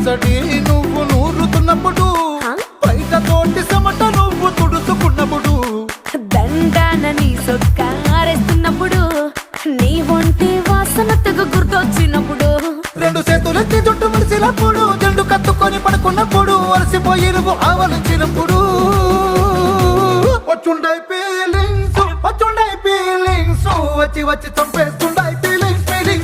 అలసటి నువ్వు నూరుతున్నప్పుడు, బయట తోటి సమట నువ్వు తుడుచుకున్నప్పుడు, దండాన నీ సొక్క ఆరేస్తున్నప్పుడు, నీ ఒంటి వాసన తెగ గుర్తొచ్చినప్పుడు, రెండు చేతులెత్తి జుట్టు ముడిసినప్పుడు, జండు కత్తుకొని పడుకున్నప్పుడు, అలసిపోయి నువ్వు ఆవలించినప్పుడు, వచ్చుండై ఫీలింగ్స్ వచ్చి వచ్చి చంపేస్తూ